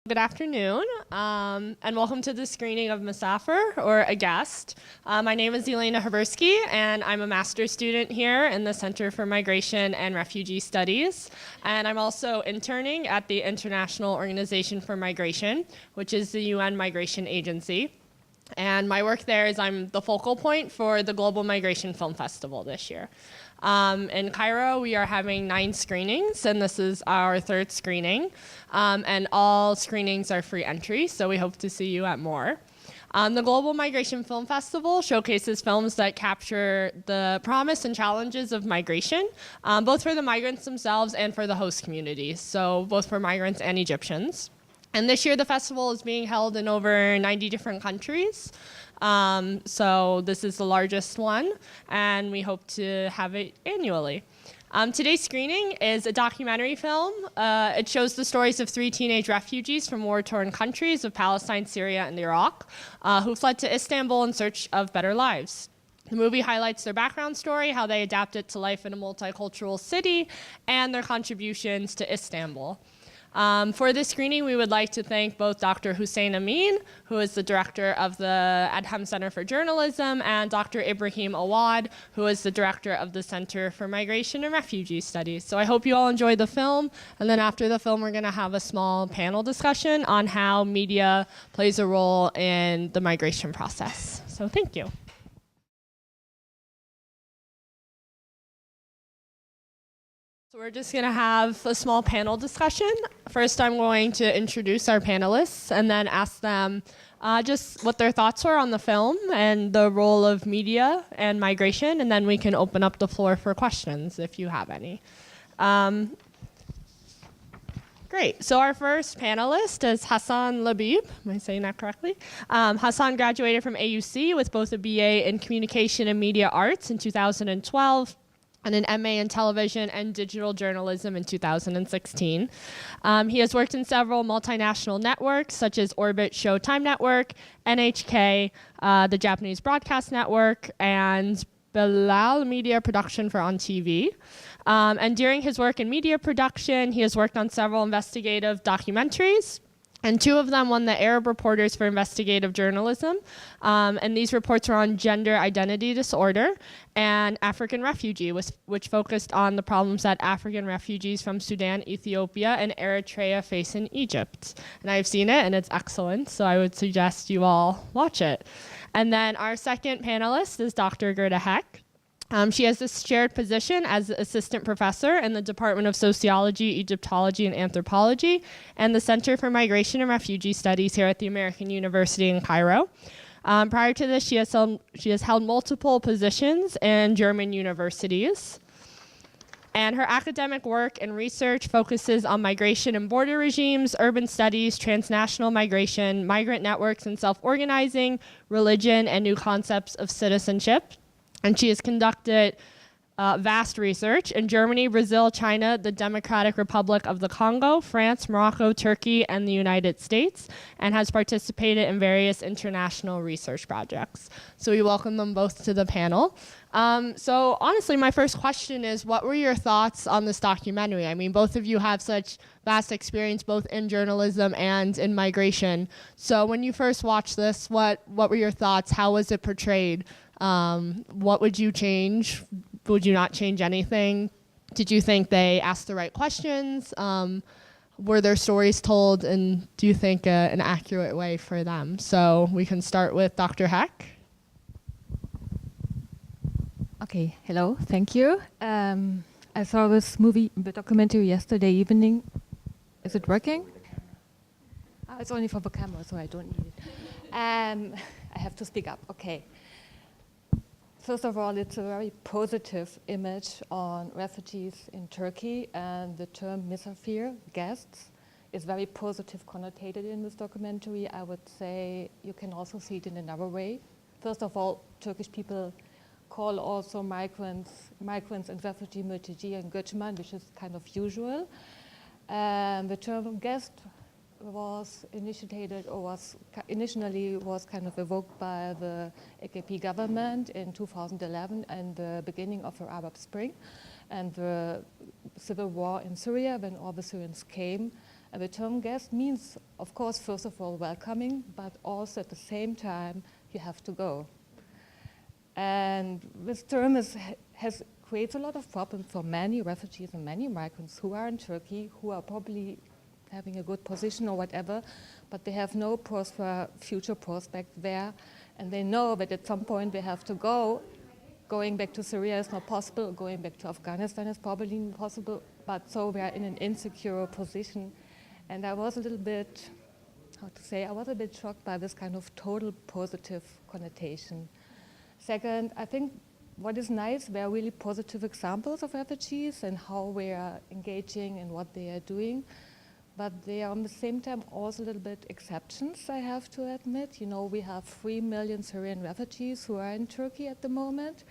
Good afternoon, and welcome to the screening of Misafir, or A Guest. My name is Elena Habersky, and I'm a master's student here in the Center for Migration and Refugee Studies. And I'm also interning at the International Organization for Migration, which is the UN Migration Agency. And my work there is I'm the focal point for the Global Migration Film Festival this year. In Cairo, we are having 9 screenings, and this is our 3rd screening. And all screenings are free entry, so we hope to see you at more. The Global Migration Film Festival showcases films that capture the promise and challenges of migration, both for the migrants themselves and for the host communities, so both for migrants and Egyptians. And this year, the festival is being held in over 90 different countries. So this is the largest one, and we hope to have it annually. Today's screening is a documentary film. It shows the stories of 3 teenage refugees from war-torn countries of Palestine, Syria, and Iraq, who fled to Istanbul in search of better lives. The movie highlights their background story, how they adapted to life in a multicultural city, and their contributions to Istanbul. For this screening, we would like to thank both Dr. Hussein Amin, who is the director of the Adham Center for Journalism, and Dr. Ibrahim Awad, who is the director of the Center for Migration and Refugee Studies. So I hope you all enjoy the film, and then after the film, we're going to have a small panel discussion on how media plays a role in the migration process. So thank you. So we're just going to have a small panel discussion. First, I'm going to introduce our panelists and then ask them just what their thoughts are on the film and the role of media and migration, and then we can open up the floor for questions if you have any. Great. So our first panelist is Hassan Labib. Am I saying that correctly? Hassan graduated from AUC with both a BA in Communication and Media Arts in 2012 and an MA in Television and Digital Journalism in 2016. He has worked in several multinational networks, such as Orbit Showtime Network, NHK, the Japanese Broadcast Network, and Bilal Media Production for On TV. And during his work in media production, he has worked on several investigative documentaries, and 2 of them won the Arab Reporters for Investigative Journalism. And these reports were on gender identity disorder and African refugee, which focused on the problems that African refugees from Sudan, Ethiopia, and Eritrea face in Egypt. And I've seen it, and it's excellent, so I would suggest you all watch it. And then our second panelist is Dr. Gerda Heck. She has this shared position as assistant professor in the Department of Sociology, Egyptology, and Anthropology, and the Center for Migration and Refugee Studies here at the American University in Cairo. Prior to this, she has held multiple positions in German universities. And her academic work and research focuses on migration and border regimes, urban studies, transnational migration, migrant networks and self-organizing, religion, and new concepts of citizenship. And she has conducted vast research in Germany, Brazil, China, the Democratic Republic of the Congo, France, Morocco, Turkey, and the United States, and has participated in various international research projects. So we welcome them both to the panel. So honestly, my first question is, what were your thoughts on this documentary? I mean, both of you have such vast experience both in journalism and in migration. So when you first watched this, what were your thoughts? How was it portrayed? What would you change? Would you not change anything? Did you think they asked the right questions? Were their stories told in, do you think, an accurate way for them? So we can start with Dr. Heck. Okay, hello, thank you. I saw this the documentary yesterday evening. Is it working? It's only for the camera, so I don't need it. I have to speak up, okay. First of all, it's a very positive image on refugees in Turkey, and the term Misafir, guests, is very positive connotated in this documentary. I would say you can also see it in another way. First of all, Turkish people call also migrants and refugee mülteci and göçmen, which is kind of usual. The term guest was initiated or was initially kind of evoked by the AKP government in 2011 and the beginning of the Arab Spring and the civil war in Syria when all the Syrians came A return guest means, of course, first of all, welcoming, but also at the same time, you have to go. And this term creates a lot of problems for many refugees and many migrants who are in Turkey, who are probably having a good position or whatever, but they have no future prospect there, and they know that at some point they have to go. Going back to Syria is not possible, going back to Afghanistan is probably impossible, but so we are in an insecure position. And I was a little bit, I was a bit shocked by this kind of total positive connotation. Second, I think what is nice, there are really positive examples of refugees and how we are engaging and what they are doing. But they are, at the same time, also a little bit exceptions, I have to admit. You know, we have 3 million Syrian refugees who are in Turkey at the moment.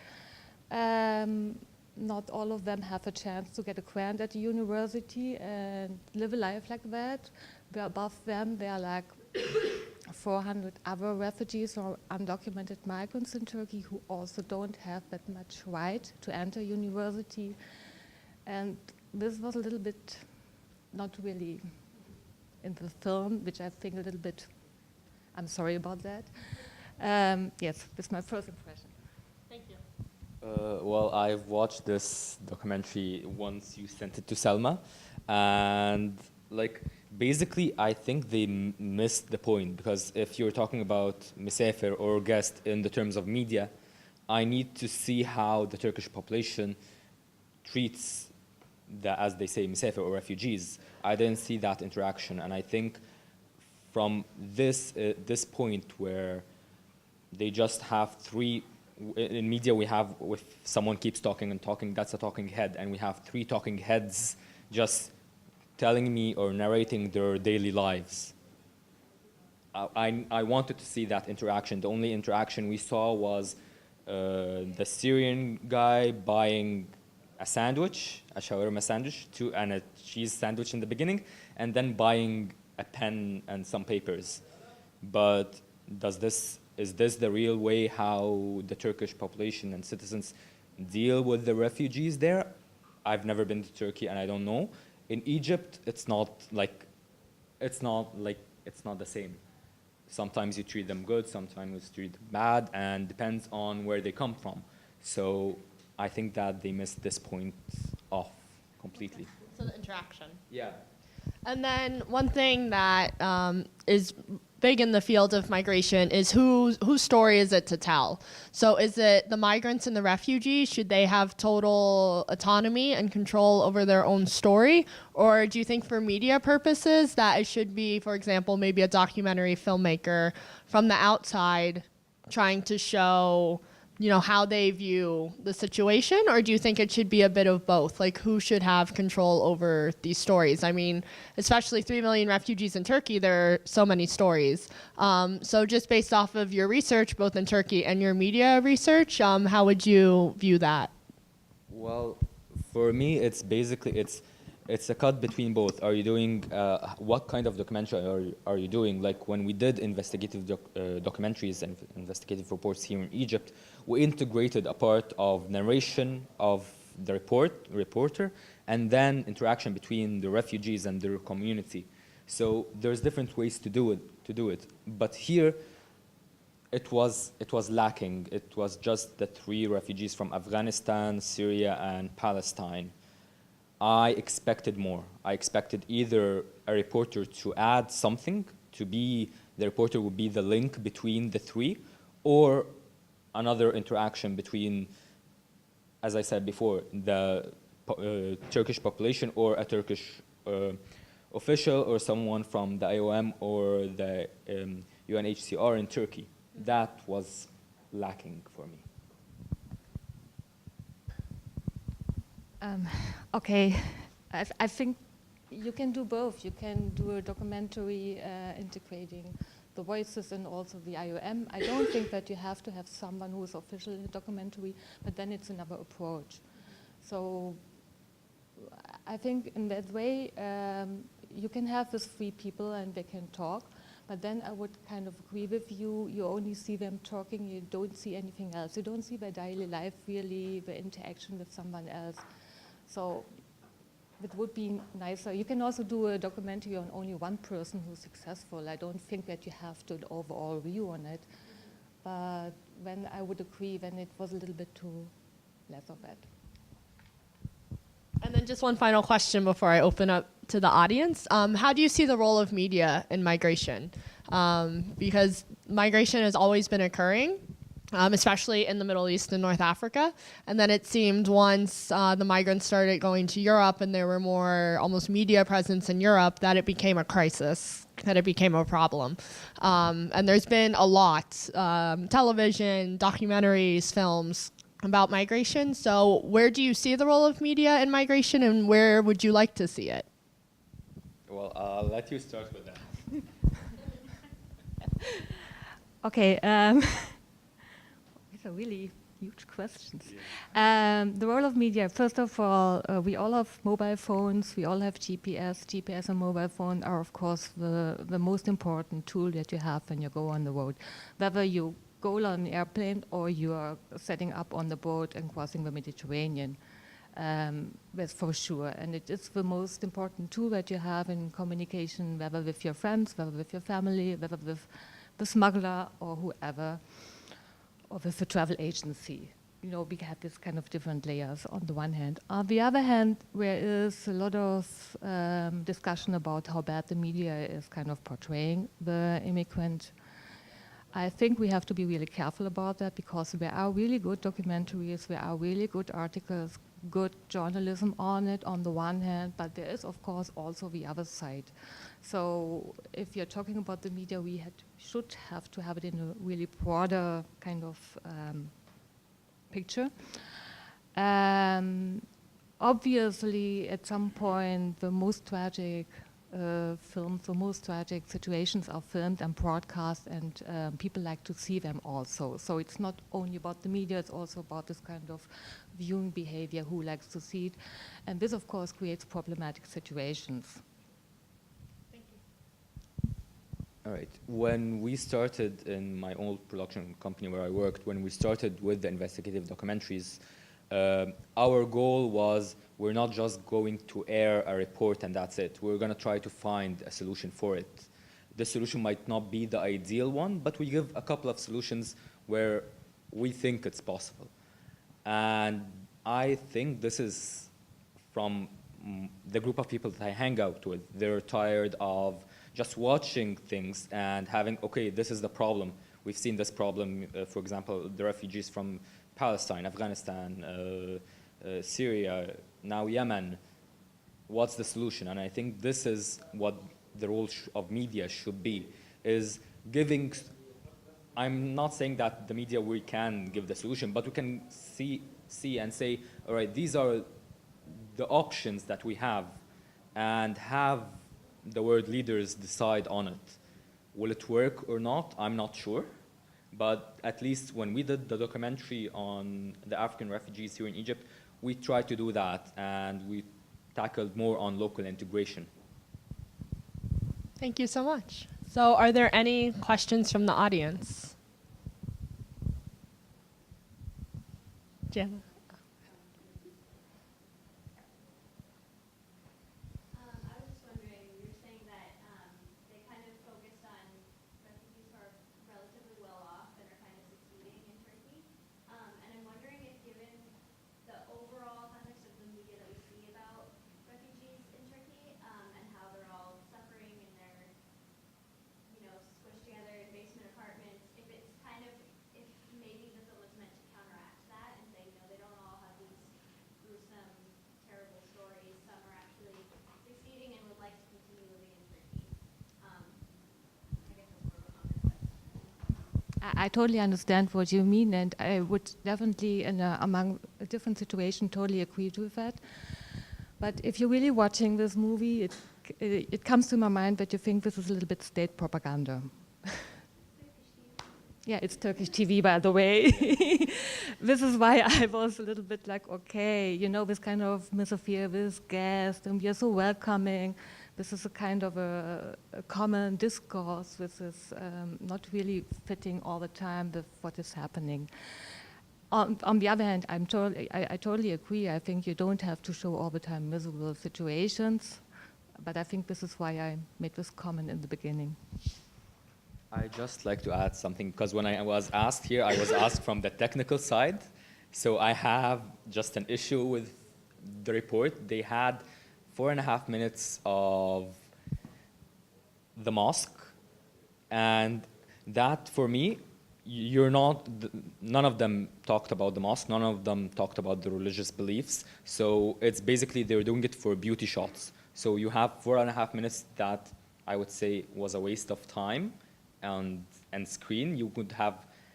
Not all of them have a chance to get a grant at the university and live a life like that. But above them, there are like 400 other refugees or undocumented migrants in Turkey who also don't have that much right to enter university. And this was a little bit not really in the film, which I think a little bit, I'm sorry about that. Yes, this is my first impression. Thank you. Well, I've watched this documentary once you sent it to Selma, and like basically I think they missed the point, because if you're talking about Misafir or guest in the terms of media, I need to see how the Turkish population treats as they say, Misafir or refugees. I didn't see that interaction, and I think from this point where they just have three, in media we have, if someone keeps talking and talking, that's a talking head, and we have 3 talking heads just telling me or narrating their daily lives. I wanted to see that interaction. The only interaction we saw was the Syrian guy buying a sandwich, a shawarma sandwich, and a cheese sandwich in the beginning, and then buying a pen and some papers. But is this the real way how the Turkish population and citizens deal with the refugees there? I've never been to Turkey and I don't know. In Egypt, it's not the same. Sometimes you treat them good, sometimes you treat them bad, and depends on where they come from. So I think that they missed this point off completely. So the interaction. Yeah. And then one thing that is big in the field of migration is whose story is it to tell? So is it the migrants and the refugees? Should they have total autonomy and control over their own story? Or do you think for media purposes that it should be, for example, maybe a documentary filmmaker from the outside trying to show, you know, how they view the situation? Or do you think it should be a bit of both? Like, who should have control over these stories? I mean, especially 3 million refugees in Turkey, there are so many stories. So just based off of your research, both in Turkey and your media research, how would you view that? Well, for me, it's basically, it's a cut between both. Are you doing, what kind of documentary are you doing? Like when we did investigative documentaries and investigative reports here in Egypt, we integrated a part of narration of the reporter, and then interaction between the refugees and their community. So there's different ways to do it. But here, it was lacking. It was just the 3 refugees from Afghanistan, Syria, and Palestine. I expected more. I expected either a reporter to add something, the reporter would be the link between the 3, or another interaction between, as I said before, the Turkish population or a Turkish official or someone from the IOM or the UNHCR in Turkey. That was lacking for me. Okay, I think you can do both. You can do a documentary integrating the voices and also the IOM. I don't think that you have to have someone who is official in the documentary, but then it's another approach. So I think in that way, you can have these 3 people and they can talk, but then I would kind of agree with you. You only see them talking, you don't see anything else. You don't see their daily life really, the interaction with someone else. So it would be nicer. You can also do a documentary on only one person who's successful. I don't think that you have to an overall view on it. But when I would agree, when it was a little bit too less of that. And then just one final question before I open up to the audience. How do you see the role of media in migration? Because migration has always been occurring, especially in the Middle East and North Africa. And then it seemed once the migrants started going to Europe and there were more almost media presence in Europe that it became a crisis, that it became a problem. And there's been a lot, television, documentaries, films, about migration. So where do you see the role of media in migration and where would you like to see it? Well, I'll let you start with that. Okay, these are really huge questions. The role of media, first of all, we all have mobile phones, we all have GPS. GPS and mobile phone are, of course, the most important tool that you have when you go on the road. Whether you go on an airplane or you are setting up on the boat and crossing the Mediterranean, that's for sure. And it is the most important tool that you have in communication, whether with your friends, whether with your family, whether with the smuggler or whoever, or with the travel agency. You know, we have this kind of different layers on the one hand. On the other hand, there is a lot of discussion about how bad the media is kind of portraying the immigrant. I think we have to be really careful about that because there are really good documentaries, there are really good articles, good journalism on it on the one hand, but there is of course also the other side. So if you're talking about the media, we should have to have it in a really broader kind of picture. Obviously, at some point, the most tragic films, the most tragic situations are filmed and broadcast, and people like to see them also. So it's not only about the media, it's also about this kind of viewing behavior, who likes to see it. And this, of course, creates problematic situations. Thank you. All right. When we started in my old production company where I worked, when we started with the investigative documentaries, our goal was we're not just going to air a report and that's it. We're going to try to find a solution for it. The solution might not be the ideal one, but we give a couple of solutions where we think it's possible. And I think this is from the group of people that I hang out with. They're tired of just watching things and having, okay, this is the problem. We've seen this problem, for example, the refugees from Palestine, Afghanistan, Syria, now Yemen. What's the solution? And I think this is what the role of media should be, is giving, I'm not saying that the media, we can give the solution, but we can see and say, all right, these are the options that we have, and have the world leaders decide on it. Will it work or not? I'm not sure. But at least when we did the documentary on the African refugees here in Egypt, we tried to do that, and we tackled more on local integration. Thank you so much. So are there any questions from the audience? Jenna? I was just wondering, you're saying that they kind of focused on refugees who are relatively well off and are kind of succeeding in Turkey. And I'm wondering if, given the overall context of the media that we see about refugees in Turkey, and how they're all suffering and they're, squished together in basement apartments, if it's kind of, if maybe the film is meant to counteract that and say, they don't all have these gruesome, terrible stories. Some are actually succeeding and would like to continue living in Turkey. I guess that's more of a comment. I totally understand what you mean, and I would definitely, among a different situation, totally agree with that. But if you're really watching this movie, it comes to my mind that you think this is a little bit state propaganda. Yeah, it's Turkish TV, by the way. This is why I was a little bit like, okay, this kind of Misafir, this guest, and we are so welcoming. This is a kind of a common discourse. This is not really fitting all the time with what is happening. On the other hand, I totally agree. I think you don't have to show all the time miserable situations, but I think this is why I made this comment in the beginning. I just like to add something because when I was asked here, I was asked from the technical side. So I have just an issue with the report. They had 4.5 minutes of the mosque, and that for me, none of them talked about the mosque, none of them talked about the religious beliefs. So it's basically they're doing it for beauty shots. So you have 4.5 minutes that I would say was a waste of time and screen. You could have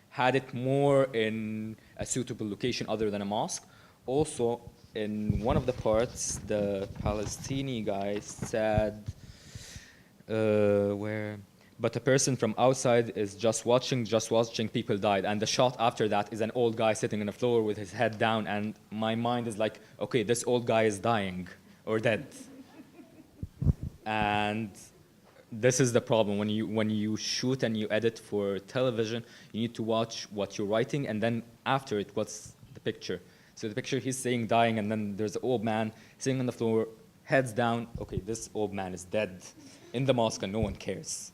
had it more in a suitable location other than a mosque. Also, in one of the parts, the Palestinian guy said, but a person from outside is just watching people died. And the shot after that is an old guy sitting on the floor with his head down. And my mind is like, okay, this old guy is dying or dead. And this is the problem. When you shoot and you edit for television, you need to watch what you're writing, and then after it, what's the picture. So the picture, he's saying dying, and then there's an old man sitting on the floor, heads down. Okay, this old man is dead in the mosque, and no one cares.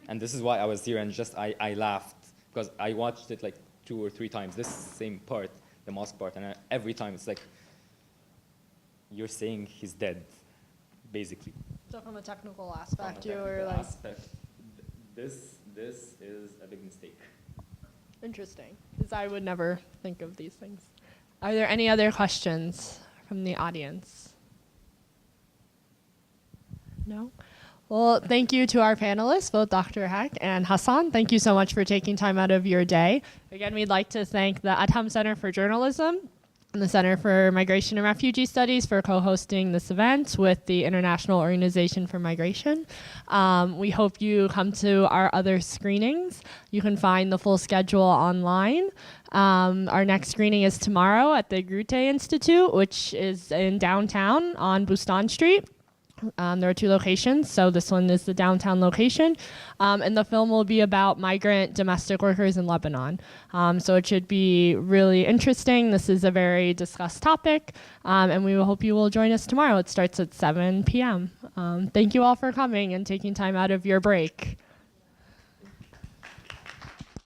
And this is why I was here, and just I laughed, because I watched it like 2 or 3 times, this same part, the mosque part, and every time it's like, you're saying he's dead, basically. So from a technical aspect, you were like... This is a big mistake. Interesting, because I would never think of these things. Are there any other questions from the audience? No? Well, thank you to our panelists, both Dr. Haq and Hassan. Thank you so much for taking time out of your day. Again, we'd like to thank the Adham Center for Journalism and the Center for Migration and Refugee Studies for co-hosting this event with the International Organization for Migration. We hope you come to our other screenings. You can find the full schedule online. Our next screening is tomorrow at the Grute Institute, which is in downtown on Bustan Street. There are 2 locations, so this one is the downtown location. And the film will be about migrant domestic workers in Lebanon. So it should be really interesting. This is a very discussed topic, and we hope you will join us tomorrow. It starts at 7 p.m. Thank you all for coming and taking time out of your break.